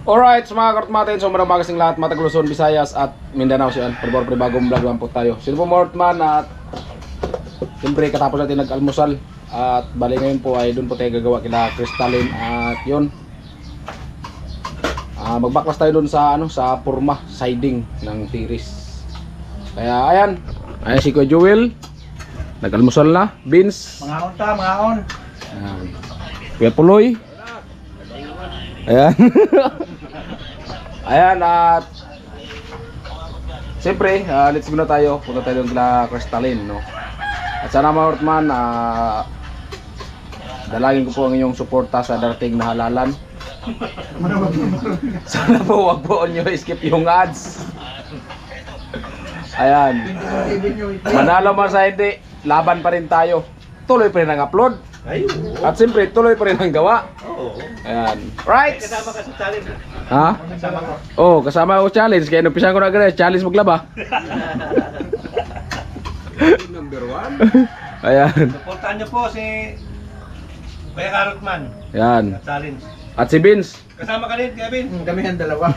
Alright, so mga kartmatin, so marang bagasing lahat, Matag Luzon, Visayas at Mindanao siyan. Pre bagong vlog lang po tayo. Sino po Mortman at siyempre katapos natin nag-almusal. At bali ngayon po ay doon po tayo gagawa kila Crystalline at yun. Magbaklas tayo doon sa sa purma, siding ng tiris. Kaya ayan, si Kuya Joel. Nag-almusal na, beans. Mangaon ta, mangaon. Ayan. Kuya Puloy. Ayan. Ayan at siyempre, let's go na tayo. Punta tayo ng Crystalline, no? At sana mga Ortman, dalangin ko po ang inyong suporta sa darating na halalan. Sana po wag po nyo skip yung ads. Ayan. Manalo man sa hindi, laban pa rin tayo. Tuloy pa rin ang upload. At siyempre, tuloy pa rin ang gawa. Ayan. Right? Kasama ka sa challenge. Ha? Kasama ko. Oh, kasama ako challenge. Kaya numpisan ko na agad, challenge maglaba. Number 1. Ayan. Supportahan niyo po si Kuya Carrotman. Ayan. Challenge. At si Vince. Kasama ka rin, Kevin. Kami ang dalawa.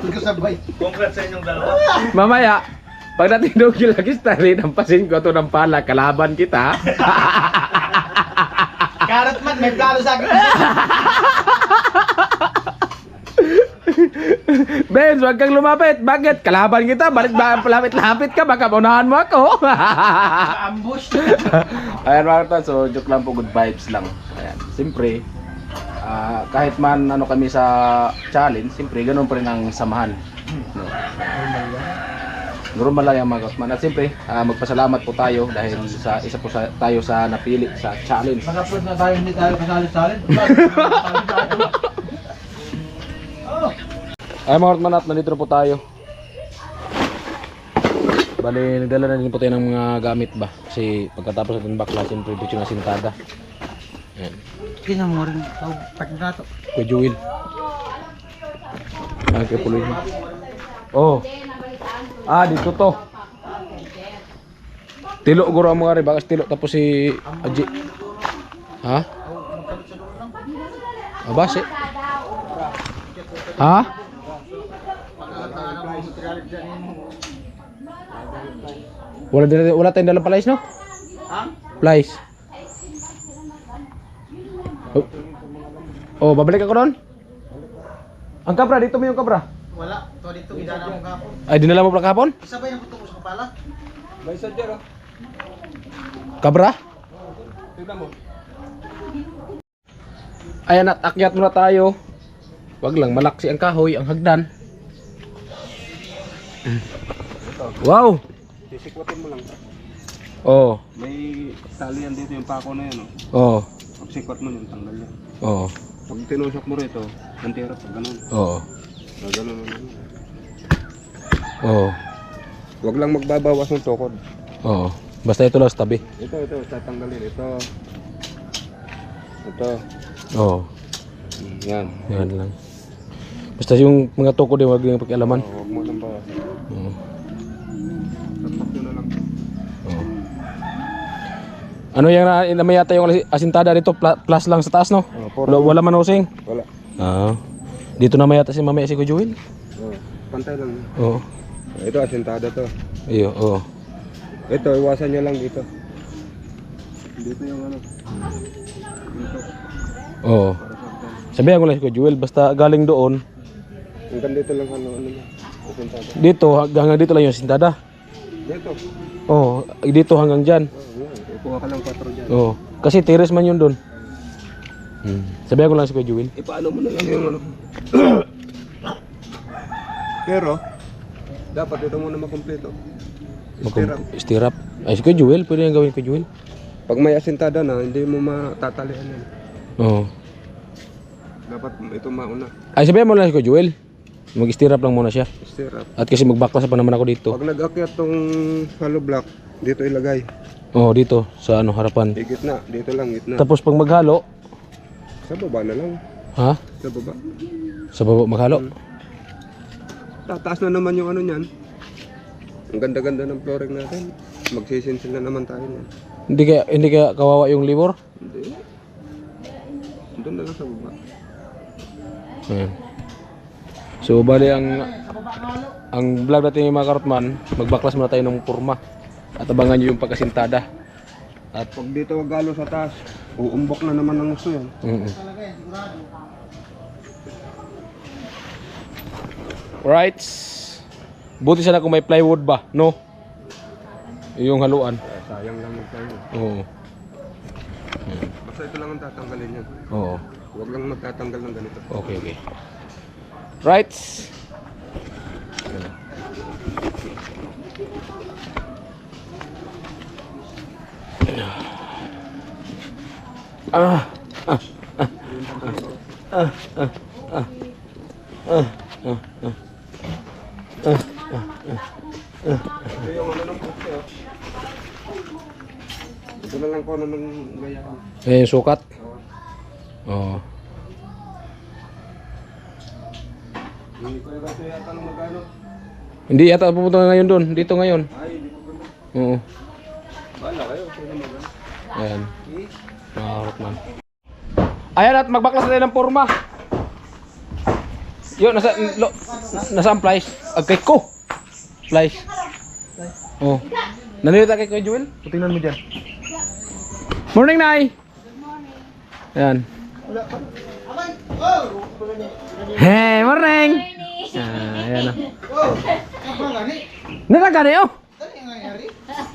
Kasabay. Congrats sa inyong dalawa. Mamaya, pag natin dugil lagi style, nampasin ko ito ng pala, kalaban kita. Carrotman, may plano sa akin. Vince, wag kang lumapit. Bakit? Kalaban kita. Balik ba lapit-lapit ka? Baka maunahan mo ako. Ambush. Ayan mga kapatid, so joke lang po, good vibes lang. Ayan, siyempre, kahit man kami sa challenge, siyempre ganun pa rin ang samahan. No? Normal lang yung mga kapatid. At siyempre, magpasalamat po tayo dahil sa isa po tayo sa napili sa challenge. Mag-upload na tayo, hindi tayo kasali-salin. Ay mga kapatid, nandito na po tayo. Bali, nagdala na din po tayo ng mga gamit ba? Kasi pagkatapos natin bakla, siyempre dito yung asintada. Ayan. Kina mo rin tawag pati na to. Kuya Joel. Kaya Puloy mo. Oh. Dito to. Tilo guro ang mga rin. Bakas tilo tapos si Aji. Ha? Abase. Ha? Wala tayong dalang palais, no? Ha? Palais. Oh, babalik ako doon? Ang kabra, dito mo yung kabra. Wala. To dito gidana mo kapon. Ay, dinala mo pala kahapon? Sabay na putok ko sa kapala. Bay sa jero. Kabra? Tignan mo. Ayan at akyat muna tayo. Wag lang malaksi ang kahoy, ang hagdan. Wow! Sisikwatin mo lang. Oh, May tali yan dito yung pako na yan. oh, Pag sikwat mo yun, tanggal yan. oh, Pag tinusok mo rito, nantirap pag ganun. oh, Ganun. oh, Huwag lang magbabawas ng tukod. oh. Basta ito lang sa tabi. Ito, tatanggalin. Ito. Oh, Yan. yan lang. Basta yung mga toko din, wag yung pakialaman. Huwag mo lang bawasan. Oh, Tapak nyo na lang. oh. Ano yung may yata yung asintada dito, plus lang sa taas, no? Wala man hosing. Wala. Dito na may yata si mamaya si Kuya Joel. Pantay lang. Oo. Ito, asintada to. Iyo, oo. Ito, iwasan nyo lang dito. Dito yung ano. Dito. Oo. Sabihan ko lang si Kuya Joel, basta galing doon, Hanggang dito lang ano asintada. dito, hanggang dito lang yung asintada. Dito. Oo, dito hanggang dyan. Yan. Kuha ka lang 4 dyan. Oo. Kasi terrace man yun doon. Sabihan ko lang si Kuya Joel. Ipaano mo na lang yung ano. Pero, dapat ito muna makompleto. Stirrup. Stirrup. Ay, si Kuya Joel, pwede yung gawin Kuya Joel. Pag may asintada na, hindi mo matatalian yan. Oo. Dapat ito mauna. Ay, sabihan mo lang si Kuya Joel. Mag-stirrup lang muna siya. Stirrup. At kasi magbaklas pa naman ako dito. Pag nag-akyat tong hollow block, dito ilagay. Oo, dito, sa harapan. Di gitna, dito lang gitna. Tapos pag maghalo, Sa baba na lang. ha? Sa baba. Sa baba maghalo? Tataas na naman yung ano niyan. Ang ganda-ganda ng flooring natin. Magsisinsil na naman tayo niyan. Hindi kaya kawawa yung libor? Hindi. Doon na lang sa baba. Ayan. So bali ang vlog natin mga karotman, magbaklas muna tayo ng purma at abangan nyo yung pagkasintada. At Pag dito galo sa taas, uumbok na naman ng gusto yan. Right. Buti sana kung may plywood ba, no? Yung haluan. Sayang lang magtayo. Oo. Basta ito lang ang tatanggalin yan. Oo. Huwag lang magtatanggal ng ganito. Okay, okay. Right. Ah. Ito yung ano ng puti oh. Ito na lang po ano ng gayakan. Eh, sukat. Oo. Hindi ko yung gato yata ng magano. Hindi yata pupunta ngayon doon. Dito ngayon. Ay, hindi ko ganda. Oo. Bahala kayo, sino magano. Ayan. Mga karotman. Ayan at magbaklas na tayo ng porma. Yun, nasa ang plies. Agkay ko. Plies. Oh. Nanilita kay Kuya Joel? Tingnan mo dyan. Morning, Nay! Ayan. Hey, morning! Ayan na. Nalagani, oh!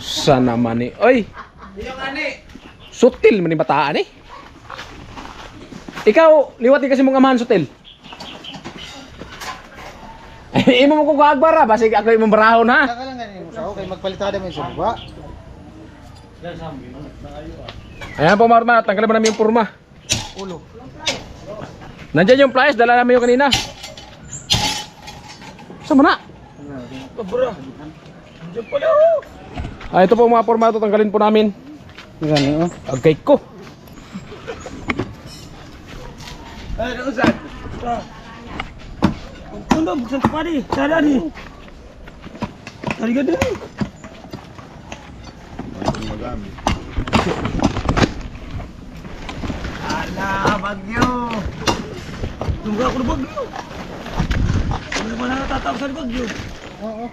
Sana man eh. Oy! Sutil man yung bataan eh. Ikaw, liwati kasi mong amahan sutil. Ay, imo mo kung kaagbara, basig ako yung barahon ha. Saka lang ganin mo sa okay, magpalitada mo yung suba. Ayan po mga karotman, tanggalin mo namin yung purma. Ulo. Nandyan yung pliers, dala namin yung kanina. Saan mo na? Babura. Nandyan pala. Ito po mga purma, ito tanggalin po namin. Gani oh. Agkay ko. Ay, nausan. Ulo, buksan pa di. Sada di. Tari ka din. Ala, bagyo. Tunggu ako ng bagyo. Ano naman na natatawag sa bagyo? Oo.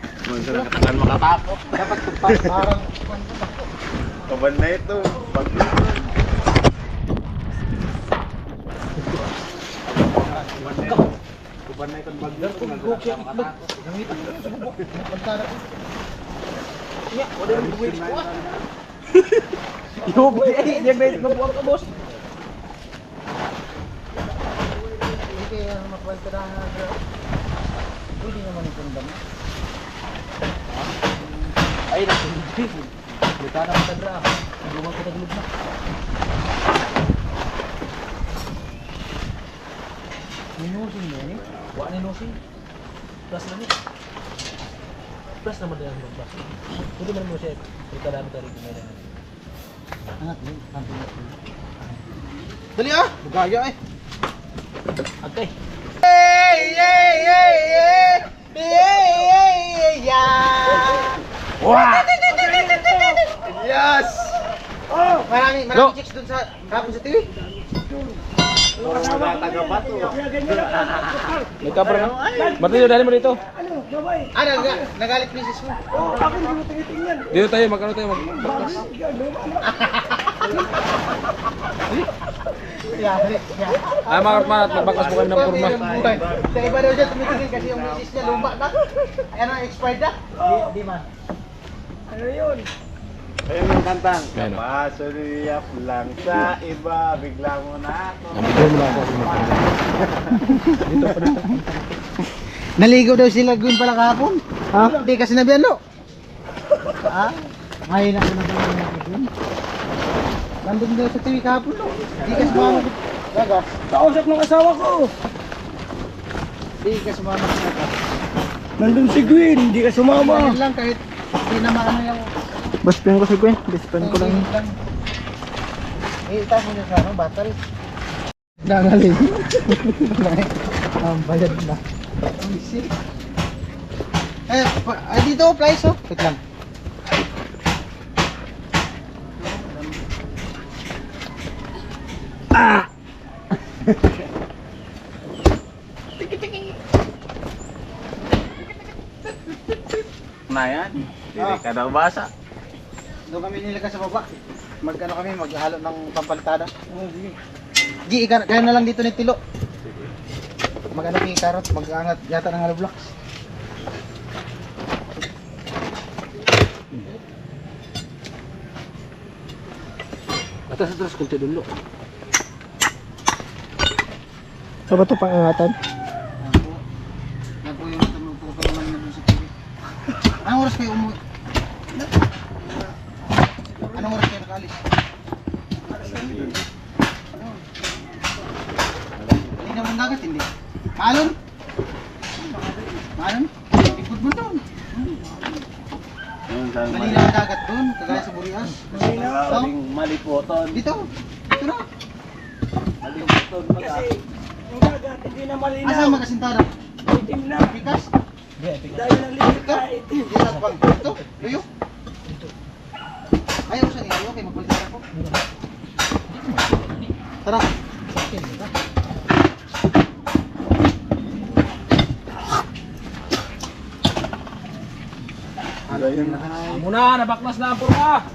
Katakan makatapok. Dapat parang Kaban na ito. Bagyo. Kaban na itong bagyo. Yung grade na buwan ka boss. hindi kaya magpalitada na. Pwede naman yung kundam. Ay, nakundi. Luta na kita dra. Luwag kita gulog na. Minusin mo eh. Wa ni nosi. Plus na ni. Plus naman din ang plus. Pwede man mo siya. Luta na kita rin kumain. Anak ni, kanto na. Dali ah, bugaya eh. Okay. Hey, hey, hey, hey. Hey, hey, hey, yeah. Wow! Yes. Oh, marami chicks dun sa kapon sa TV. Taga-bato. May kabra na. Martilyo, dali mo dito. Ah, nagalit misis mo. Dito tayo, magkano tayo magbaklas. Yeah. Ay mga karotman, magbaklas po kami ng purma. Sa iba daw siya tumitingin kasi yung misis niya luma na. Ano, expired na? Di man. Ayun yung kantang. Ayun. Kapasuliyap lang sa iba. Bigla mo na ako. Nabigyan mo lang ako. Naligo daw sila Gwen pala kahapon. Ha? Hindi kasi nabiyan no. Ha? Ngayon ako na daw Gwen. Nandun daw sa TV kahapon no. Hindi kasi sumama. Gaga. Kausap ng asawa ko. Hindi kasi sumama sa naga. Nandun si Gwen, hindi ka sumama. Ngayon lang kahit hindi naman ano yung Best friend ko si Gwen, best friend ko lang. Eh, itaas mo niya sa ano, battery. Nangaling. Bayad na. Easy. Dito, price oh. Wait lang. na yan. Hindi ka daw basa. Doon kami nilagay sa baba. Mag-ano kami, maghalo ng pampalitada. Gi, kaya na lang dito ni Tilo. Mag-ano kay Karot, mag-angat yata ng hollow blocks. Atas kunti dulu. Sa ba ito pangangatan? Yan po yung pagpapalaman na doon sa TV. Anong oras kayo umuwi? Anong oras kayo nakalis? Kanina mong dagat, hindi? Maalon? Maalon? Ikot mo doon. Kanina mong dagat doon, kagaya sa Burias. Oh, Malipoton. dito. Dito na. Malipoton Kasi yung dagat hindi na malinaw. Asa magasintada? Itim na. Pikas? Dahil ng limit Ito? na itim. Dito sa pang. Ito? Luyo? Ayaw sa niyo, okay, magpalitan ako. Tara. Muna, nabaklas na ang purma.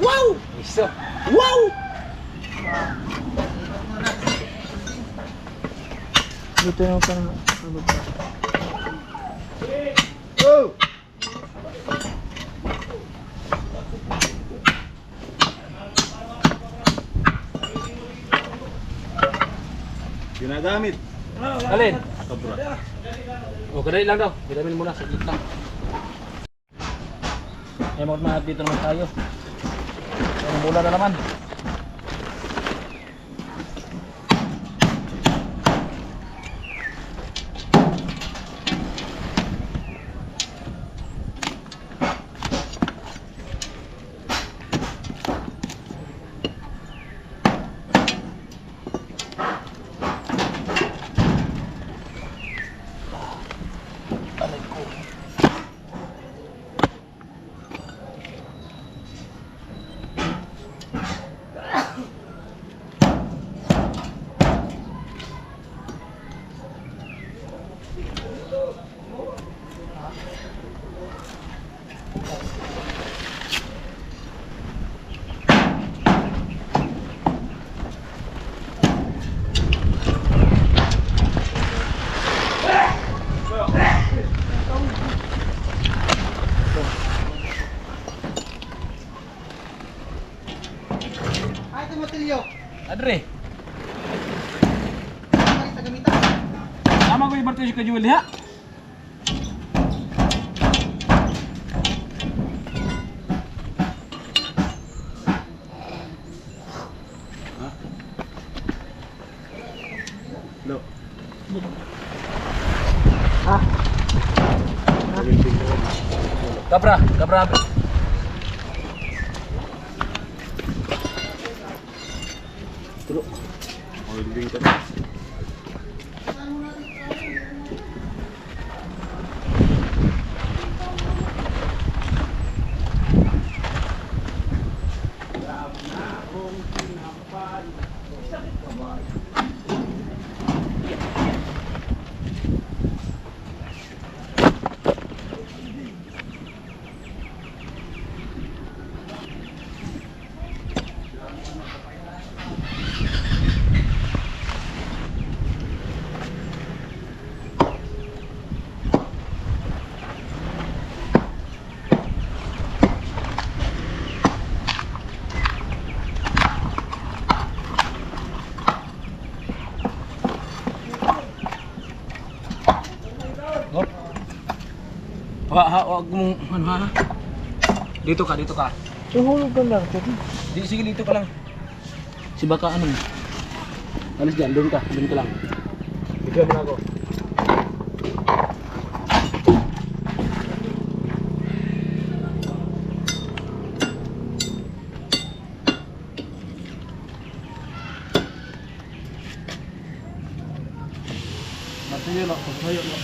Wow! Iso. Wow! Dito yung pang ano ba? Oh! Ginagamit. Alin? O, kadali lang daw. Vitamin muna, saglit lang. Eh, mga dito naman tayo. Ang bola na naman. Ay, ito matilyo. Adre, Ay, tagamitan. sama ko yung barto si Kajuel ha? No. Kapra, kapra. Holding ka na. Wag mong ano ha? Dito ka, dito ka. Tuhulog ka lang. Di, sige dito ka lang. Si baka ano? Alis dyan, doon ka lang. Bigyan mo na ako. Matuyo no, matuyo no.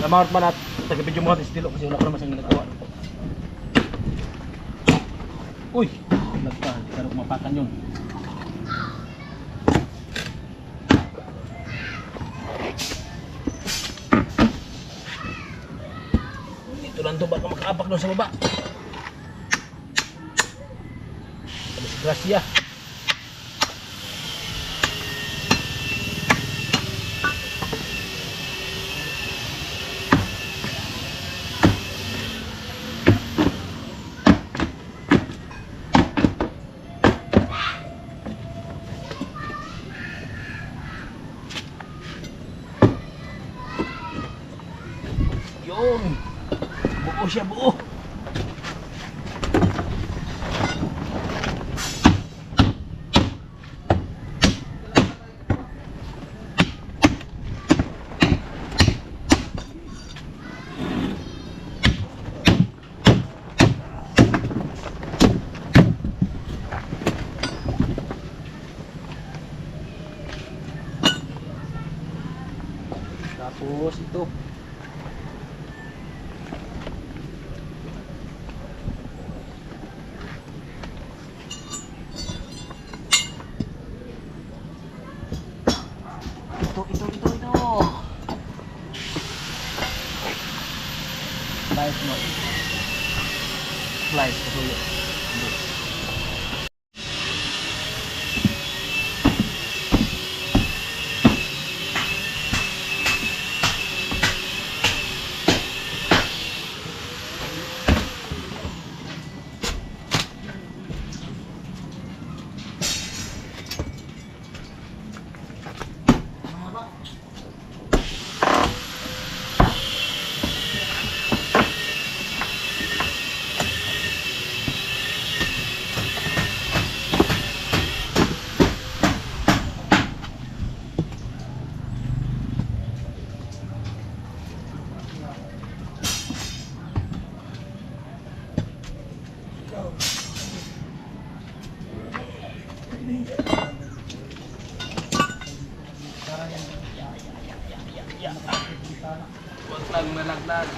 Lamart man at taga-video mo natin si Tilo kasi wala ko naman siyang ginagawa. Uy! nalaglag pa, hindi ka rin mapakan yun. Dito lang to, baka makaapak doon sa baba. Disgrasya. Yun. Buo siya, buo. Tapos ito. Ito. Slice mo. Slice, kasuyo. Huwag lang nalaglag.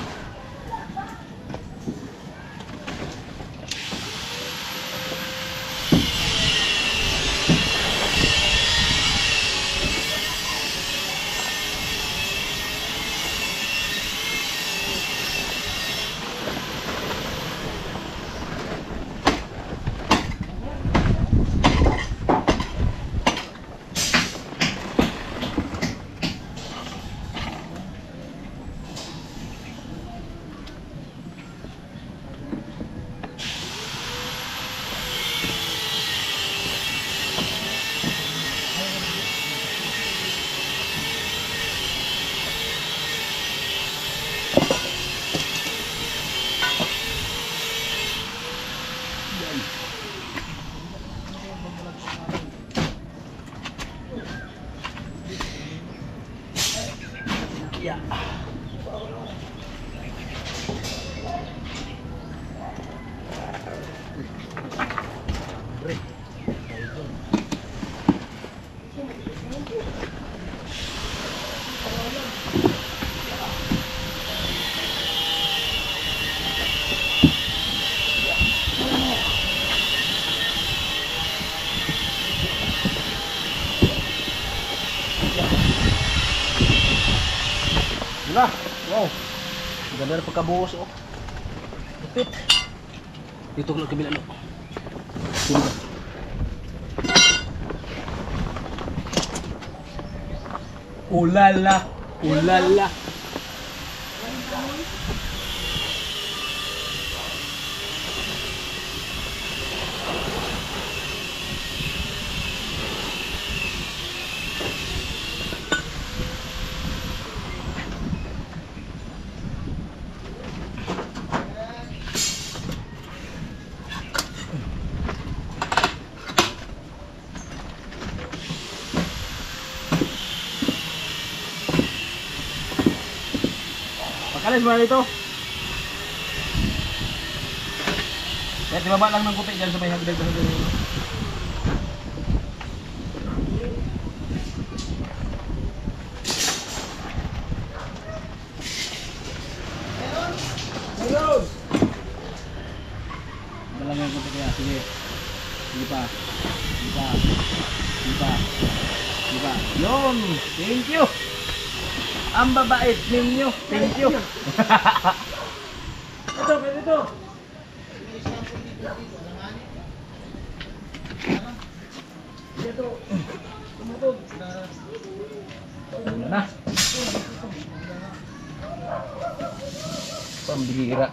Yeah. Diba? Wow. Ganda na pagkabuhos oh. Lupit. Dito ko lang kabila no. Sino ba? Ulala. Ulala. Pagkalis mo na dito. Kaya tibaba lang ng kupi dyan sa may hagdag na dito. Malang yung kupi kaya. Sige. Sige pa. Sige pa. Sige pa. Sige pa. Yun! Thank you! Ang babait ninyo. Thank you. Ito, ito. Ano na? Pambihira.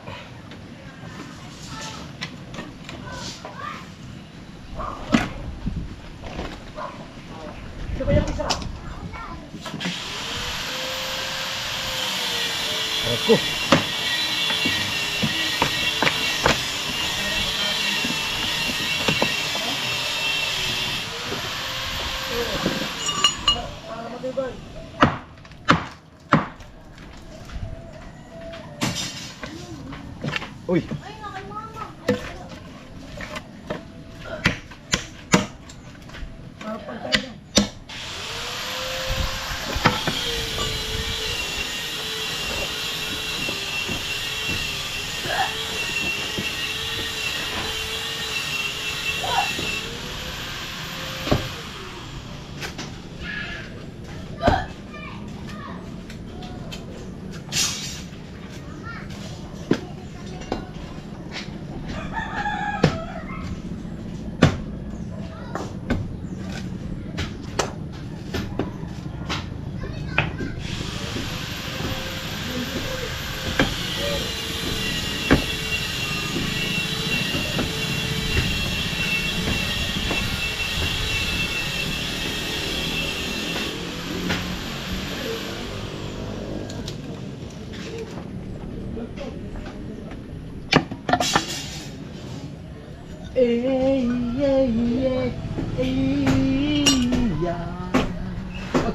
Ako. Uy.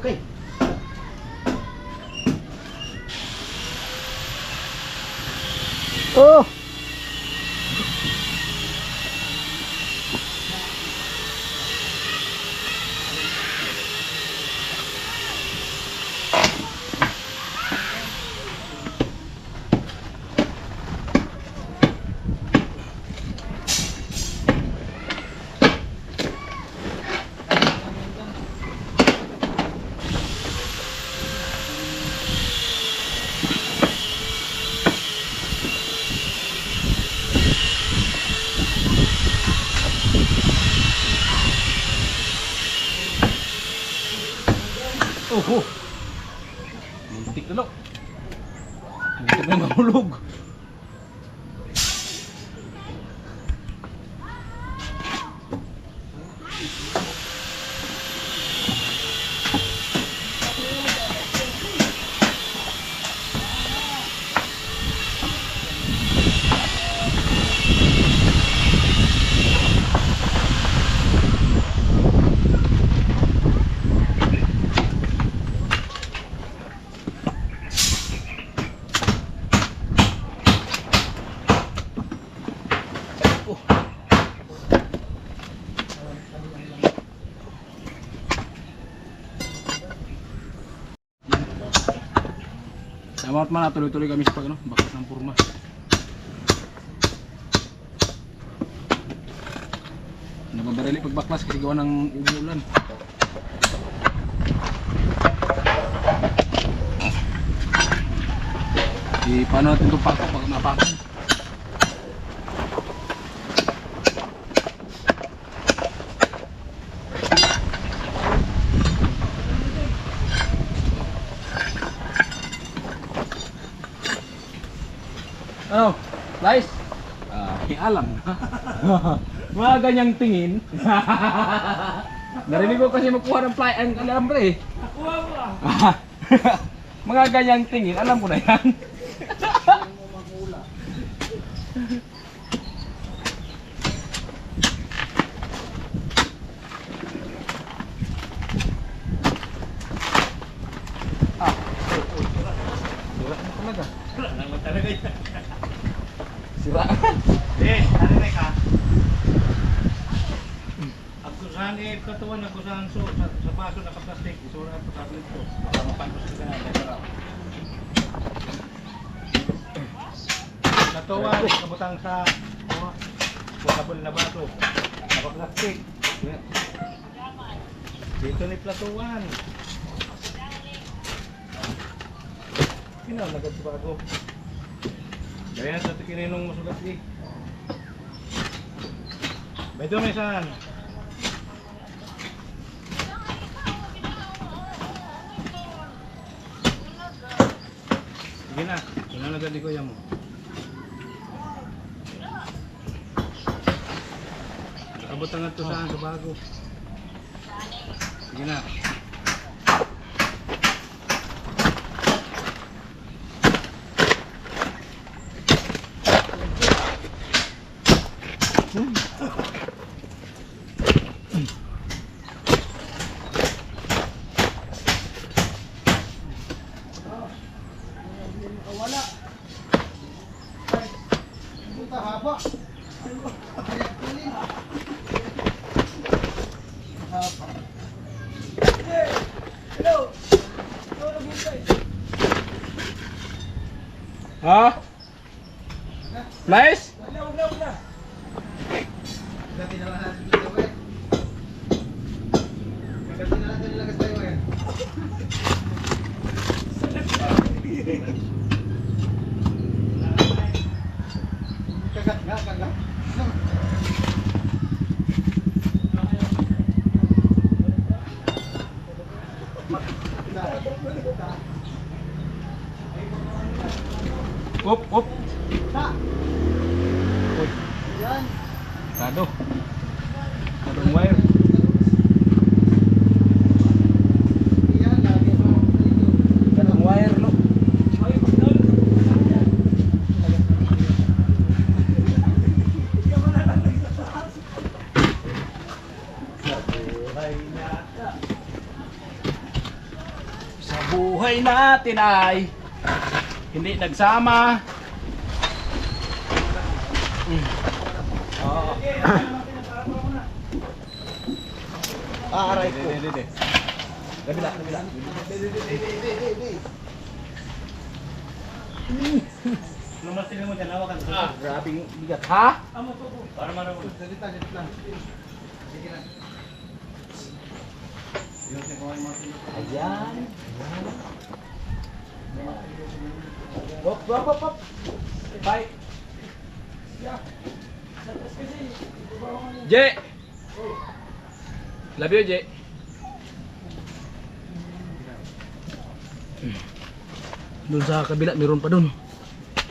Okay. Oh. Oh. Muntik na lo. Muntik na mahulog. Salamat man, tuloy-tuloy kami sa pag bakas ng purma. Nagbabarili pagbaklas kasi gawa ng ulan. Paano natin itong pakok pag napakon? Ano? Slice? Alam na. Mga ganyang tingin. Narinig ko kasi makuha ng fly ang alambre eh. Nakuha mo ah. Mga ganyang tingin, alam ko na yan. Sira naman talaga yan. Sira. Narinig ka? Ang kusahan eh, katawan na kusahan sa baso na kaplastik. Isura ang tablet ko. Baka mapagos ka na. Natuwa, kabutang sa kusabon na baso. Nakaplastic. Dito ni platuan. Pinalagad sa bago. Gaya sa tikininong masulat eh. Medyo may saan. Sige na, pinalagad ni kuya mo. Nakabot ang ito saan sa bago. Sige na. Puta haba. Ha? Nice? Dati na lang natin dito eh. Dati na lang nilagas tayo eh. Kagat nga, kagat. Up, up. Ta. Yan. Kado. Kadong wire. Yan, lagi mo. Kadong wire, no? Sa buhay natin ay hindi nagsama. Aray ko. Kabila. Nomor sila mo dyan, hawakan. Grabing bigat. Ha? Para marunong. Salita lang. Ayan. Hop. Bye. Je. Love you, Je. Doon sa kabila, meron pa doon.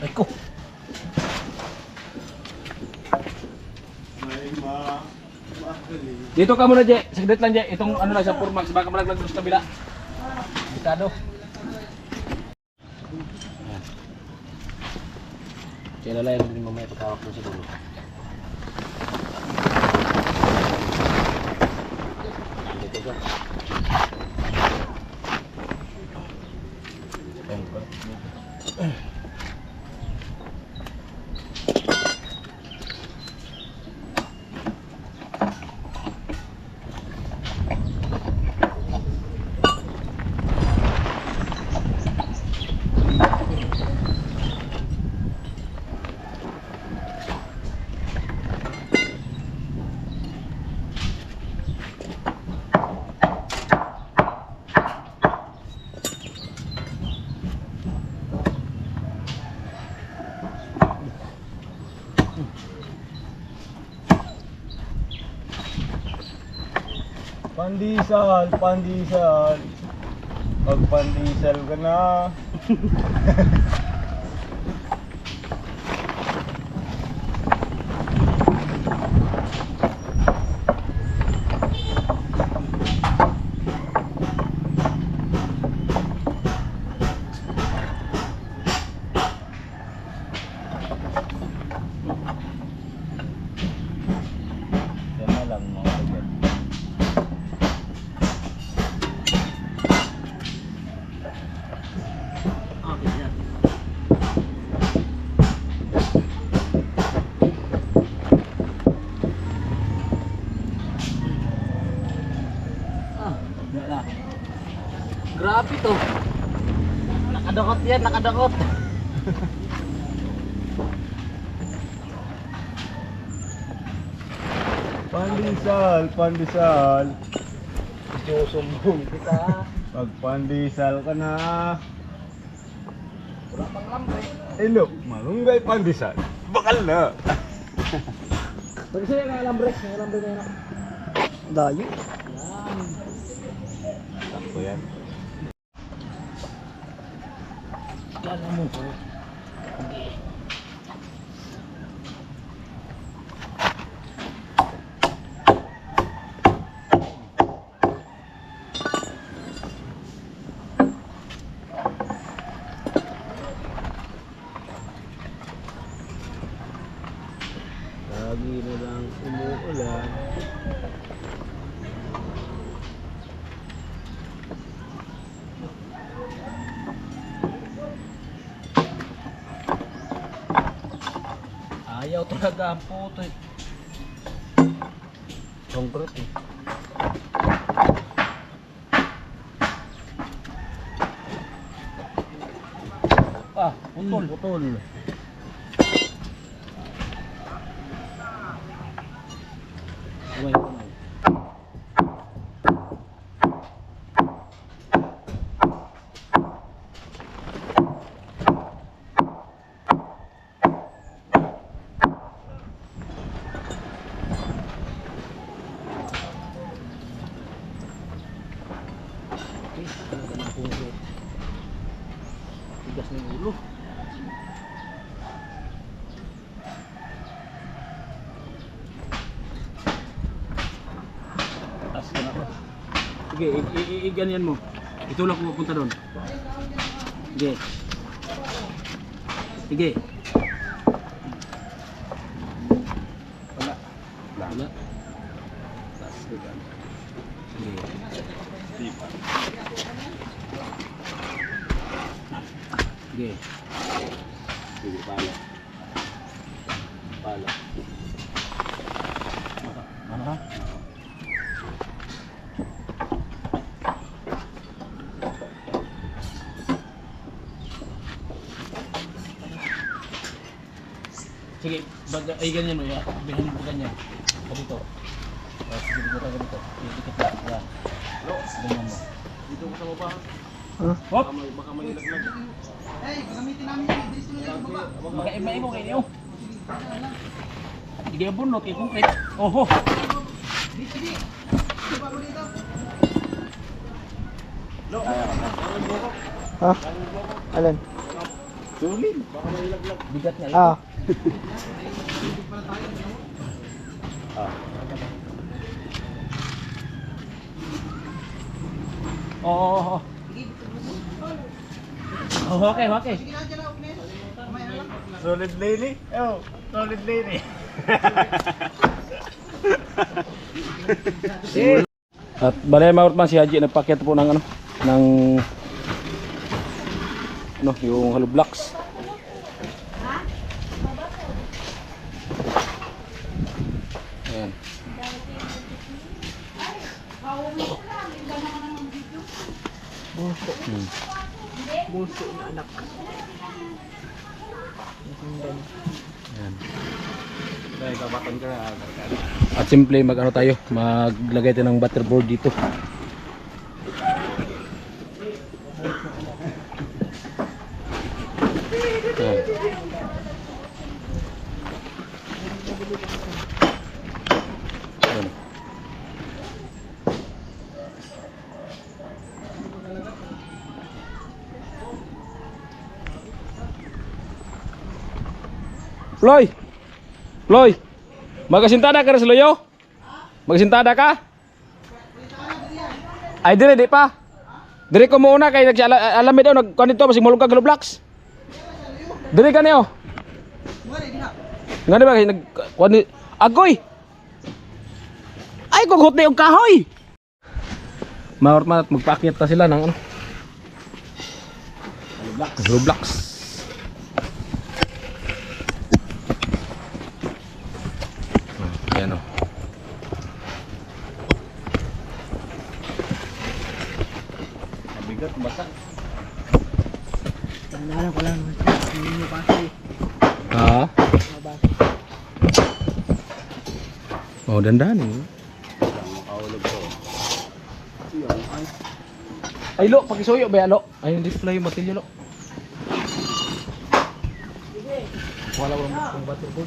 Ay ko. Dito ka muna, Je. Saglit lang, Je. Itong ano lang sa Purmax, baka malaglag doon sa kabila. Delikado. Kaya lalay mo din mamaya pagkawak mo siguro. Dito ka. Pandisal. Magpandisal ka na. Yan na lang mga kagad. Grabe to. Nakadakot yan, nakadakot. Pandisal. Pandesal, pandesal. Susumbong kita. Pag pandesal ka na. Wala pang lambre. Look, malunggay pandesal. Bakal na. Pag sa'yo nga lambre na yun. Dayo. Sakto yan. Yan mo. Lagi na lang umuulan. Ayaw talaga ang puto eh. Concrete eh. Putol. Putol. Tigas ng ulo. Taas ka na ako. Sige, ganyan mo. Itulak mo punta doon. Sige. Sige. Wala. Wala. Taas ka dyan. Sige. Sige. Sige, pala. Pala. Ano ha? Sige, ay ganyan mo ya. Bilhin mo ganyan. Dito. Sige, dito ka dito. Dikit lang. Yan. Ganyan mo. Dito ko sa baba. Hop! Baka malilaglag. Magkaiba mo kayo. Hindi ka bunot kay konkret. Oho! Ha? Alin? Sulit. Baka malilaglag. Bigat nga. Ah. Oo. Oh, okay, okay. Solid lady? Oh, solid lady. At balay maurtman si Haji nagpakyat po ng ano yung hollow blocks. Ayan. Buso na anak. Ayan. Dahil kabakan ka na. At simple mag-ano tayo, maglagay tayo ng butterboard dito. Ayan. Ayan. Floy! Floy! Magasintada ka rin sa loyo? Magasintada ka? Ay dire di pa. Dire ko muna kay alam mi daw nagkuan dito masig mulog ka Glow Blocks. Dire ka niyo. Ngani ba kay nagkuan ni agoy. Ay kugot ni og kahoy. Maort man magpaakyat ta sila ng ano. Glow Blocks. Ayan o. Mabigat, basa. Tandaan ko lang. Hindi mo kasi. Ha? Oh, dandan eh. Ay lo, pakisuyo ba lo? Ay hindi pala yung batilyo lo. Wala yung batilyo.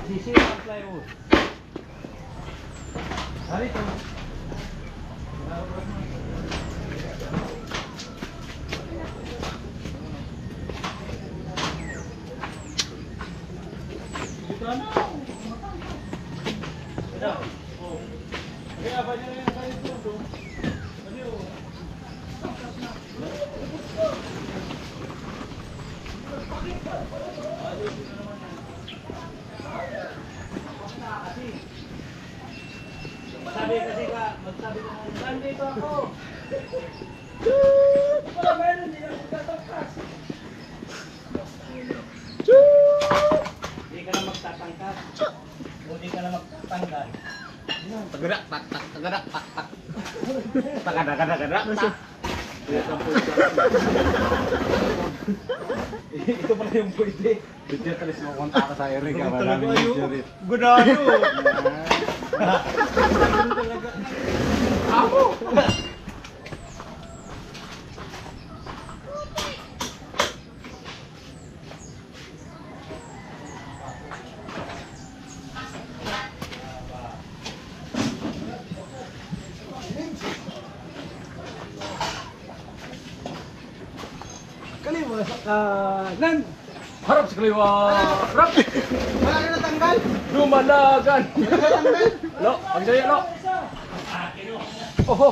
Sisi ang plywood. Halito. Sabi kasi ka, magsabi ka na, nandito ako. Wala meron, hindi ako tatangkas. Hindi ka na magtatangkas. Hindi ka na magtanggal. Tagadak, tak, tak, tagadak, tak, tak. Tagadak, tagadak, tak. Ito pala yung pwede. Video talis mo kontak ka sa Eric. Talaga ayo. Kaliwa sa kanan. Harap sa kaliwa. Harap. Wala na natanggal. Lumalagan. Lo, pakisuyo lo. Oho.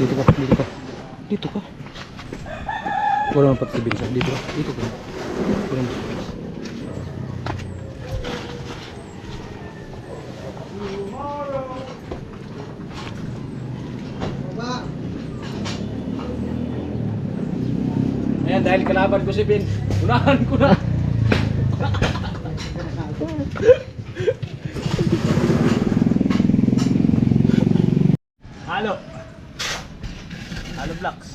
Dito ka, dito ka. Dito ka. Wala naman patibin siya. Dito ka. Dito ka. Wala naman. Baba. Ayan, dahil kalaban ko si Pin. Unahan ko na. Halo. Halo blocks.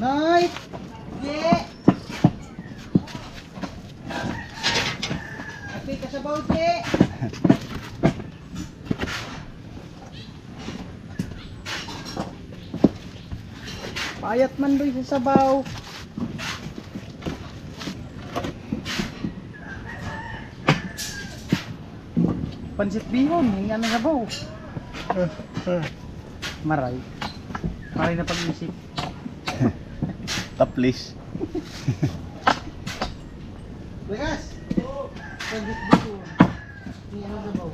Night. Yeah. Happy ka sa bawti. Payat man doy sa sabaw. Pansit bihon, hinga na sabaw. Maray. Maray na pag-isip. Taplis. Bekas! Pag-isip dito. Hindi ano daw.